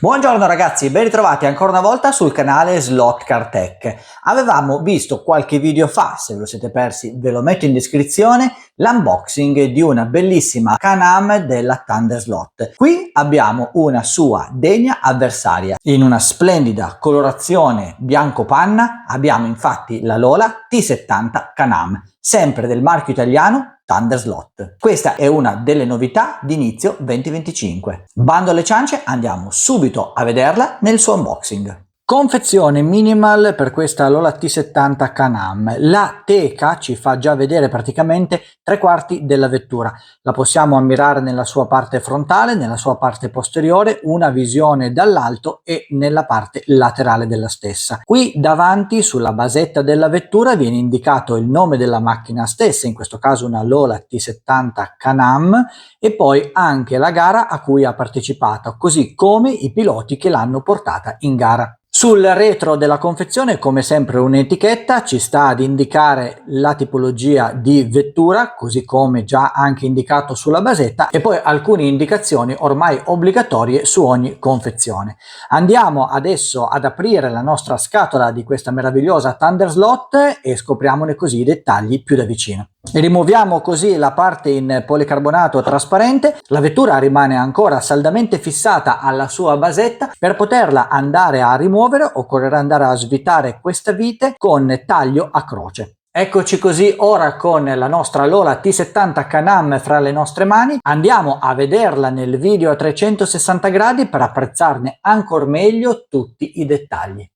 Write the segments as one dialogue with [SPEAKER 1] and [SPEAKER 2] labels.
[SPEAKER 1] Buongiorno ragazzi, ben ritrovati ancora una volta sul canale Slot Car Tech. Avevamo visto qualche video fa, se ve lo siete persi ve lo metto in descrizione, l'unboxing di una bellissima Can-Am della Thunder Slot. Qui abbiamo una sua degna avversaria. In una splendida colorazione bianco panna abbiamo infatti la Lola T70 Can-Am, sempre del marchio italiano Thunder Slot. Questa è una delle novità di inizio 2025. Bando alle ciance, andiamo subito a vederla nel suo unboxing. Confezione minimal per questa Lola T70 Can-Am. La teca ci fa già vedere praticamente 3/4 della vettura. La possiamo ammirare nella sua parte frontale, nella sua parte posteriore, una visione dall'alto e nella parte laterale della stessa. Qui davanti sulla basetta della vettura viene indicato il nome della macchina stessa, in questo caso una Lola T70 Can-Am, e poi anche la gara a cui ha partecipato, così come i piloti che l'hanno portata in gara. Sul retro della confezione, come sempre, un'etichetta ci sta ad indicare la tipologia di vettura, così come già anche indicato sulla basetta, e poi alcune indicazioni ormai obbligatorie su ogni confezione. Andiamo adesso ad aprire la nostra scatola di questa meravigliosa Thunder Slot e scopriamone così i dettagli più da vicino. Rimuoviamo così la parte in policarbonato trasparente. La vettura rimane ancora saldamente fissata alla sua basetta. Per poterla andare a rimuovere occorrerà andare a svitare questa vite con taglio a croce. Eccoci così ora con la nostra Lola T70 Can-Am fra le nostre mani. Andiamo a vederla nel video a 360 gradi per apprezzarne ancora meglio tutti i dettagli.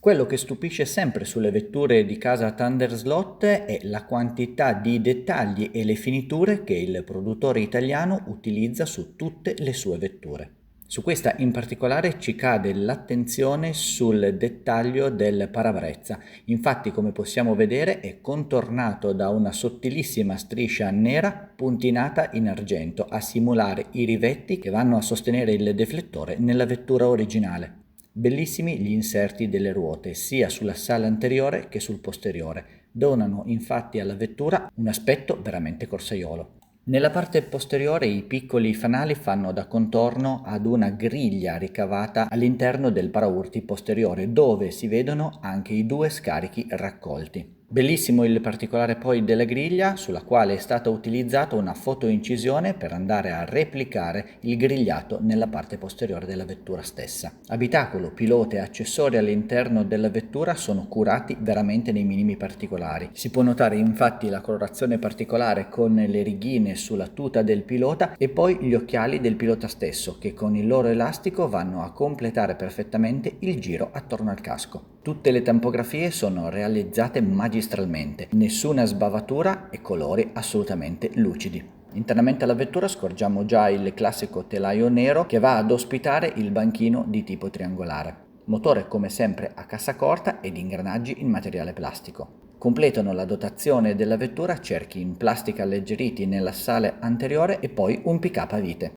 [SPEAKER 1] Quello che stupisce sempre sulle vetture di casa Thunder Slot è la quantità di dettagli e le finiture che il produttore italiano utilizza su tutte le sue vetture. Su questa in particolare ci cade l'attenzione sul dettaglio del parabrezza. Infatti, come possiamo vedere, è contornato da una sottilissima striscia nera puntinata in argento a simulare i rivetti che vanno a sostenere il deflettore nella vettura originale. Bellissimi gli inserti delle ruote sia sulla sala anteriore che sul posteriore, donano infatti alla vettura un aspetto veramente corsaiolo. Nella parte posteriore i piccoli fanali fanno da contorno ad una griglia ricavata all'interno del paraurti posteriore, dove si vedono anche i due scarichi raccolti. Bellissimo il particolare poi della griglia, sulla quale è stata utilizzata una fotoincisione per andare a replicare il grigliato nella parte posteriore della vettura stessa. Abitacolo, pilota e accessori all'interno della vettura sono curati veramente nei minimi particolari. Si può notare infatti la colorazione particolare con le righine sulla tuta del pilota e poi gli occhiali del pilota stesso, che con il loro elastico vanno a completare perfettamente il giro attorno al casco. Tutte le tampografie sono realizzate magistralmente, nessuna sbavatura e colori assolutamente lucidi. Internamente alla vettura scorgiamo già il classico telaio nero che va ad ospitare il banchino di tipo triangolare. Motore come sempre a cassa corta ed ingranaggi in materiale plastico. Completano la dotazione della vettura cerchi in plastica alleggeriti nell'assale anteriore e poi un pick-up a vite.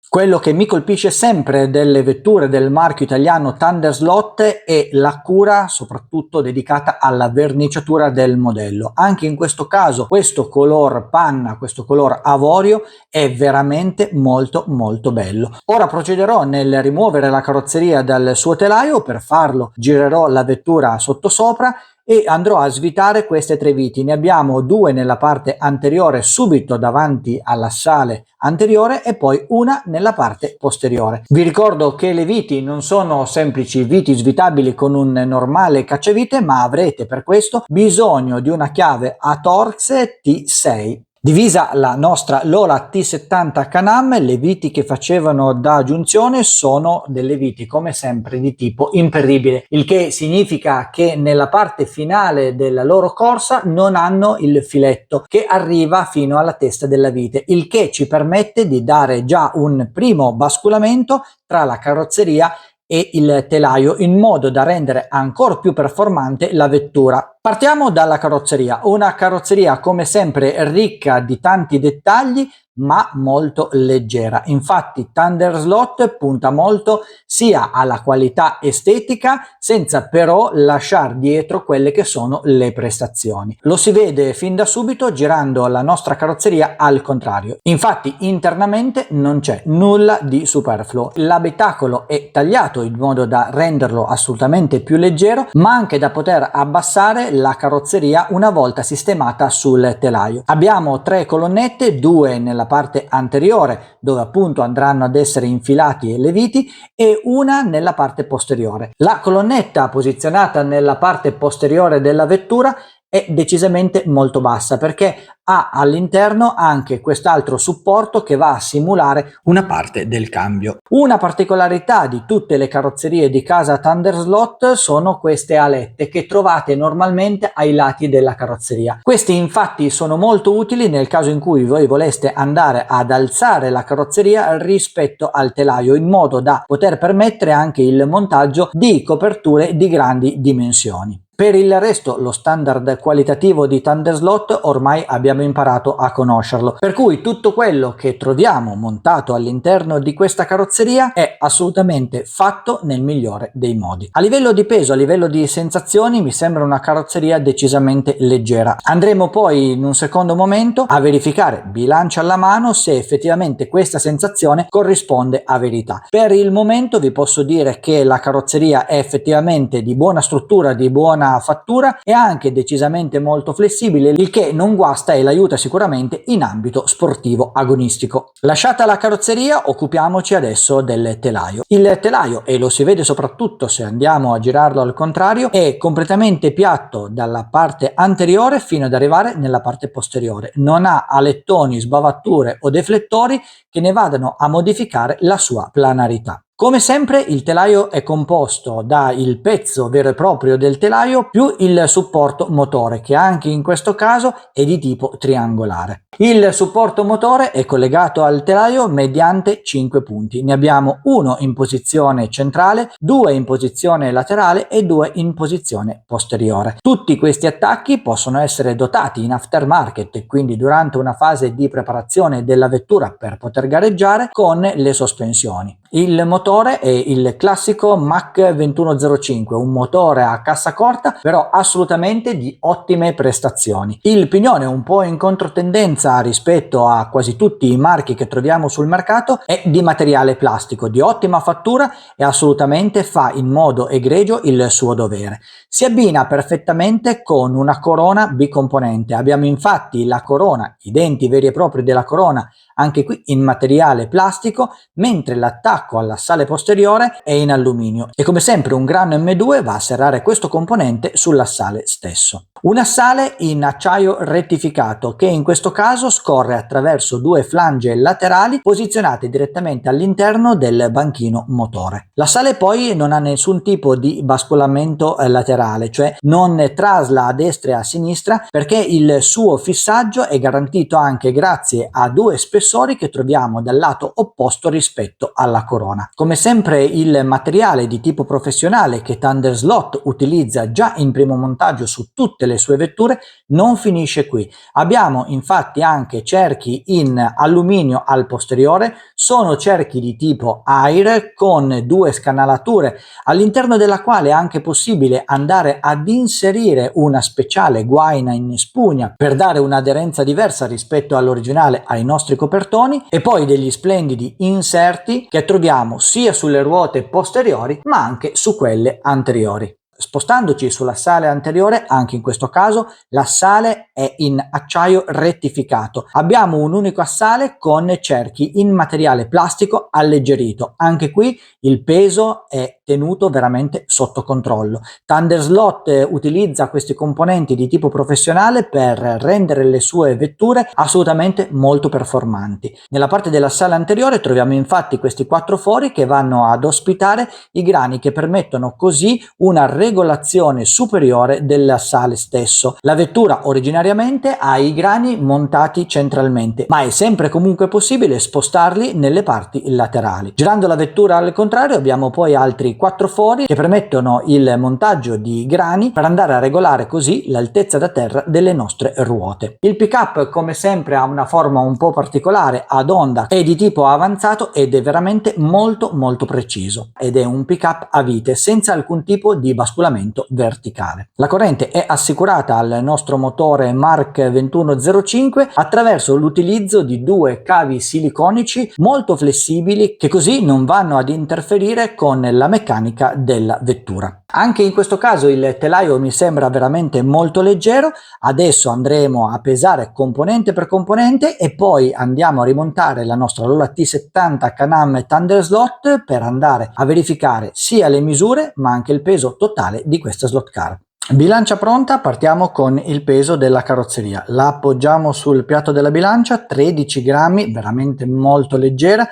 [SPEAKER 1] Quello che mi colpisce sempre delle vetture del marchio italiano Thunder Slot è la cura soprattutto dedicata alla verniciatura del modello. Anche in questo caso questo color panna, questo color avorio è veramente molto bello. Ora procederò nel rimuovere la carrozzeria dal suo telaio. Per farlo girerò la vettura sottosopra e andrò a svitare queste tre viti. Ne abbiamo due nella parte anteriore subito davanti all'assale anteriore e poi una nella parte posteriore. Vi ricordo che le viti non sono semplici viti svitabili con un normale cacciavite, ma avrete per questo bisogno di una chiave a Torx T6. Divisa la nostra Lola T70 Can-Am, le viti che facevano da giunzione sono delle viti come sempre di tipo imperribile, il che significa che nella parte finale della loro corsa non hanno il filetto che arriva fino alla testa della vite, il che ci permette di dare già un primo basculamento tra la carrozzeria e il telaio in modo da rendere ancora più performante la vettura. Partiamo dalla carrozzeria, una carrozzeria come sempre ricca di tanti dettagli ma molto leggera. Infatti Thunder Slot punta molto sia alla qualità estetica senza però lasciare dietro quelle che sono le prestazioni. Lo si vede fin da subito girando la nostra carrozzeria al contrario. Infatti internamente non c'è nulla di superfluo. L'abitacolo è tagliato in modo da renderlo assolutamente più leggero, ma anche da poter abbassare la carrozzeria una volta sistemata sul telaio. Abbiamo 3 colonnette, 2 nella parte anteriore dove appunto andranno ad essere infilati le viti e una nella parte posteriore. La colonnetta posizionata nella parte posteriore della vettura è decisamente molto bassa perché ha all'interno anche quest'altro supporto che va a simulare una parte del cambio. Una particolarità di tutte le carrozzerie di casa Thunder Slot sono queste alette che trovate normalmente ai lati della carrozzeria. Questi infatti sono molto utili nel caso in cui voi voleste andare ad alzare la carrozzeria rispetto al telaio in modo da poter permettere anche il montaggio di coperture di grandi dimensioni. Per il resto lo standard qualitativo di Thunder Slot ormai abbiamo imparato a conoscerlo, per cui tutto quello che troviamo montato all'interno di questa carrozzeria è assolutamente fatto nel migliore dei modi. A livello di peso, a livello di sensazioni mi sembra una carrozzeria decisamente leggera. Andremo poi in un secondo momento a verificare bilancia alla mano se effettivamente questa sensazione corrisponde a verità. Per il momento vi posso dire che la carrozzeria è effettivamente di buona struttura, di buona fattura e anche decisamente molto flessibile, il che non guasta e l'aiuta sicuramente in ambito sportivo agonistico. Lasciata la carrozzeria, occupiamoci adesso del telaio. Il telaio, e lo si vede soprattutto se andiamo a girarlo al contrario, è completamente piatto dalla parte anteriore fino ad arrivare nella parte posteriore. Non ha alettoni, sbavature o deflettori che ne vadano a modificare la sua planarità. Come sempre il telaio è composto dal pezzo vero e proprio del telaio più il supporto motore che anche in questo caso è di tipo triangolare. Il supporto motore è collegato al telaio mediante 5 punti. Ne abbiamo uno in posizione centrale, 2 in posizione laterale e 2 in posizione posteriore. Tutti questi attacchi possono essere dotati in aftermarket, quindi durante una fase di preparazione della vettura per poter gareggiare con le sospensioni. Il motore è il classico Mach 2105, un motore a cassa corta però assolutamente di ottime prestazioni. Il pignone, un po' in controtendenza rispetto a quasi tutti i marchi che troviamo sul mercato, è di materiale plastico di ottima fattura e assolutamente fa in modo egregio il suo dovere. Si abbina perfettamente con una corona bicomponente. Abbiamo infatti la corona, i denti veri e propri della corona anche qui in materiale plastico, mentre l'attacco all'assale posteriore è in alluminio e come sempre un grano M2 va a serrare questo componente sull'assale stesso. Un assale in acciaio rettificato che in questo caso scorre attraverso 2 flange laterali posizionate direttamente all'interno del banchino motore. L'assale poi non ha nessun tipo di bascolamento laterale, cioè non trasla a destra e a sinistra perché il suo fissaggio è garantito anche grazie a 2 spessori che troviamo dal lato opposto rispetto alla corona. Come sempre il materiale di tipo professionale che Thunder Slot utilizza già in primo montaggio su tutte le sue vetture non finisce qui. Abbiamo infatti anche cerchi in alluminio al posteriore, sono cerchi di tipo Air con 2 scanalature all'interno della quale è anche possibile andare ad inserire una speciale guaina in spugna per dare un'aderenza diversa rispetto all'originale ai nostri copertoni e poi degli splendidi inserti che troviamo sia sulle ruote posteriori ma anche su quelle anteriori. Spostandoci sull'assale anteriore, anche in questo caso l'assale è in acciaio rettificato. Abbiamo un unico assale con cerchi in materiale plastico alleggerito. Anche qui il peso è tenuto veramente sotto controllo. Thunder Slot utilizza questi componenti di tipo professionale per rendere le sue vetture assolutamente molto performanti. Nella parte dell'assale anteriore troviamo infatti questi 4 fori che vanno ad ospitare i grani che permettono così una regolazione superiore dell'assale stesso. La vettura originariamente ha i grani montati centralmente, ma è sempre comunque possibile spostarli nelle parti laterali. Girando la vettura al contrario abbiamo poi altri 4 fori che permettono il montaggio di grani per andare a regolare così l'altezza da terra delle nostre ruote. Il pick-up come sempre ha una forma un po' particolare ad onda, è di tipo avanzato ed è veramente molto preciso ed è un pick-up a vite senza alcun tipo di basculamento verticale. La corrente è assicurata al nostro motore Mark 2105 attraverso l'utilizzo di 2 cavi siliconici molto flessibili che così non vanno ad interferire con la meccanica della vettura. Anche in questo caso il telaio mi sembra veramente molto leggero. Adesso andremo a pesare componente per componente e poi andiamo a rimontare la nostra Lola T70 Can-Am Thunder Slot per andare a verificare sia le misure ma anche il peso totale di questa slot car. Bilancia pronta, partiamo con il peso della carrozzeria. La appoggiamo sul piatto della bilancia, 13 grammi, veramente molto leggera.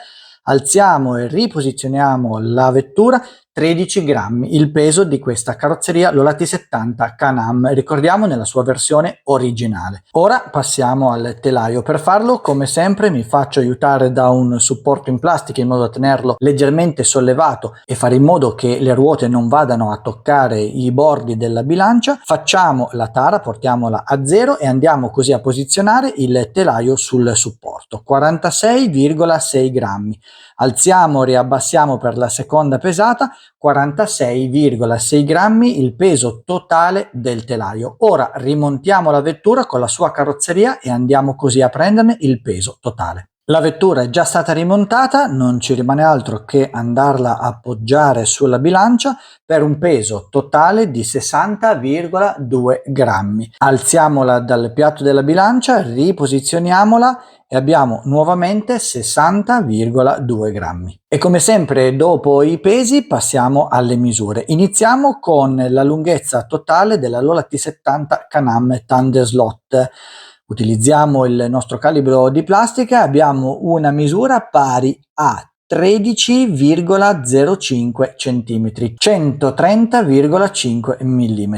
[SPEAKER 1] Alziamo e riposizioniamo la vettura, 13 grammi il peso di questa carrozzeria Lola T70 Can-Am, ricordiamo nella sua versione originale. Ora passiamo al telaio. Per farlo come sempre mi faccio aiutare da un supporto in plastica in modo da tenerlo leggermente sollevato e fare in modo che le ruote non vadano a toccare i bordi della bilancia. Facciamo la tara, portiamola a 0 e andiamo così a posizionare il telaio sul supporto, 46,6 grammi. Alziamo, riabbassiamo per la seconda pesata, 46,6 grammi il peso totale del telaio. Ora rimontiamo la vettura con la sua carrozzeria e andiamo così a prenderne il peso totale. La vettura è già stata rimontata, non ci rimane altro che andarla a appoggiare sulla bilancia per un peso totale di 60,2 grammi. Alziamola dal piatto della bilancia, riposizioniamola e abbiamo nuovamente 60,2 grammi. E come sempre dopo i pesi passiamo alle misure. Iniziamo con la lunghezza totale della Lola T70 Can-Am Thunder Slot. Utilizziamo il nostro calibro di plastica, abbiamo una misura pari a 13,05 cm, 130,5 mm.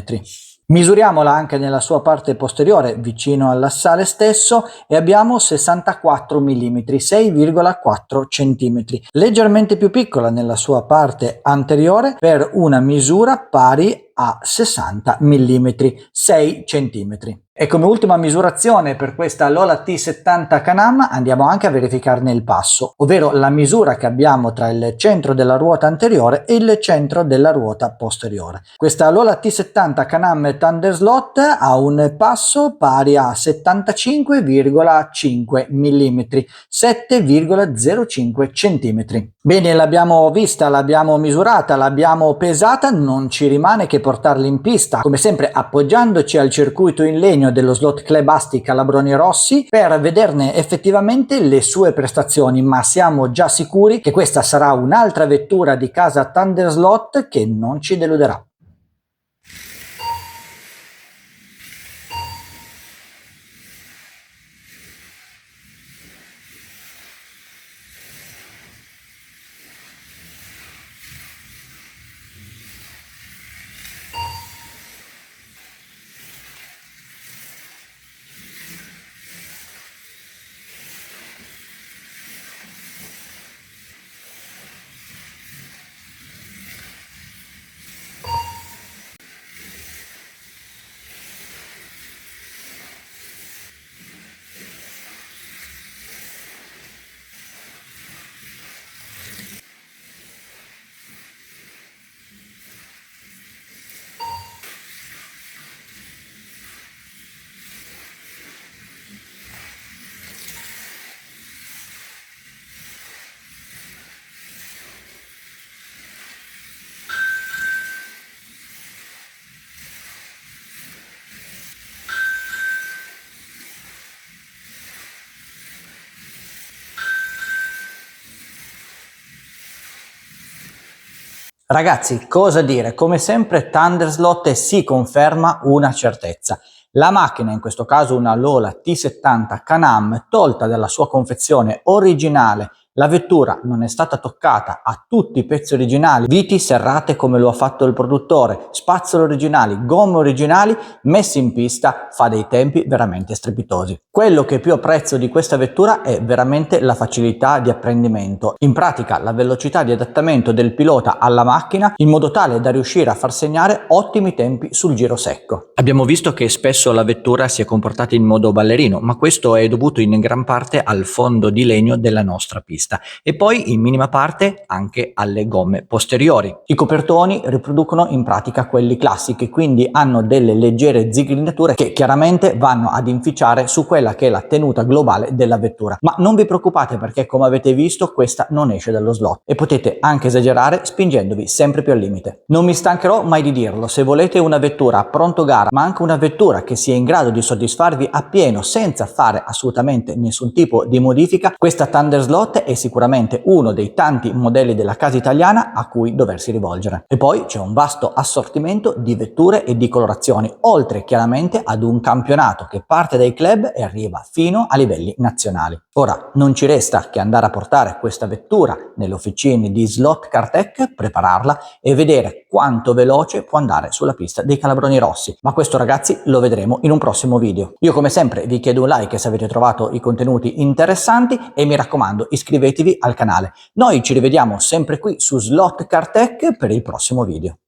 [SPEAKER 1] Misuriamola anche nella sua parte posteriore vicino all'assale stesso e abbiamo 64 mm, 6,4 cm, leggermente più piccola nella sua parte anteriore per una misura pari a 60 mm, 6 cm. E come ultima misurazione per questa Lola T70 Can-Am andiamo anche a verificarne il passo, ovvero la misura che abbiamo tra il centro della ruota anteriore e il centro della ruota posteriore. Questa Lola T70 Can-Am Thunder Slot ha un passo pari a 75,5 mm, 7,05 cm. Bene, l'abbiamo vista, l'abbiamo misurata, l'abbiamo pesata, non ci rimane che portarla in pista, come sempre appoggiandoci al circuito in legno dello Slot Club Asti Calabroni Rossi per vederne effettivamente le sue prestazioni, ma siamo già sicuri che questa sarà un'altra vettura di casa Thunder Slot che non ci deluderà. Ragazzi, cosa dire? Come sempre Thunder Slot si conferma una certezza. La macchina, in questo caso una Lola T70 Can-Am, tolta dalla sua confezione originale La vettura non è stata toccata, ha tutti i pezzi originali, viti serrate come lo ha fatto il produttore, spazzole originali, gomme originali, messi in pista, fa dei tempi veramente strepitosi. Quello che più apprezzo di questa vettura è veramente la facilità di apprendimento, in pratica la velocità di adattamento del pilota alla macchina in modo tale da riuscire a far segnare ottimi tempi sul giro secco. Abbiamo visto che spesso la vettura si è comportata in modo ballerino, ma questo è dovuto in gran parte al fondo di legno della nostra pista e poi in minima parte anche alle gomme posteriori. I copertoni riproducono in pratica quelli classici, quindi hanno delle leggere zigrinature che chiaramente vanno ad inficiare su quella che è la tenuta globale della vettura. Ma non vi preoccupate, perché come avete visto questa non esce dallo slot e potete anche esagerare spingendovi sempre più al limite. Non mi stancherò mai di dirlo: se volete una vettura a pronto gara, ma anche una vettura che sia in grado di soddisfarvi appieno senza fare assolutamente nessun tipo di modifica, questa Thunder Slot è sicuramente uno dei tanti modelli della casa italiana a cui doversi rivolgere. E poi c'è un vasto assortimento di vetture e di colorazioni, oltre chiaramente ad un campionato che parte dai club e arriva fino a livelli nazionali. Ora non ci resta che andare a portare questa vettura nelle officine di Slot Car Tech, prepararla e vedere quanto veloce può andare sulla pista dei Calabroni Rossi, ma questo ragazzi lo vedremo in un prossimo video. Io come sempre vi chiedo un like se avete trovato i contenuti interessanti e mi raccomando iscrivetevi al canale. Noi ci rivediamo sempre qui su Slot Car Tech per il prossimo video.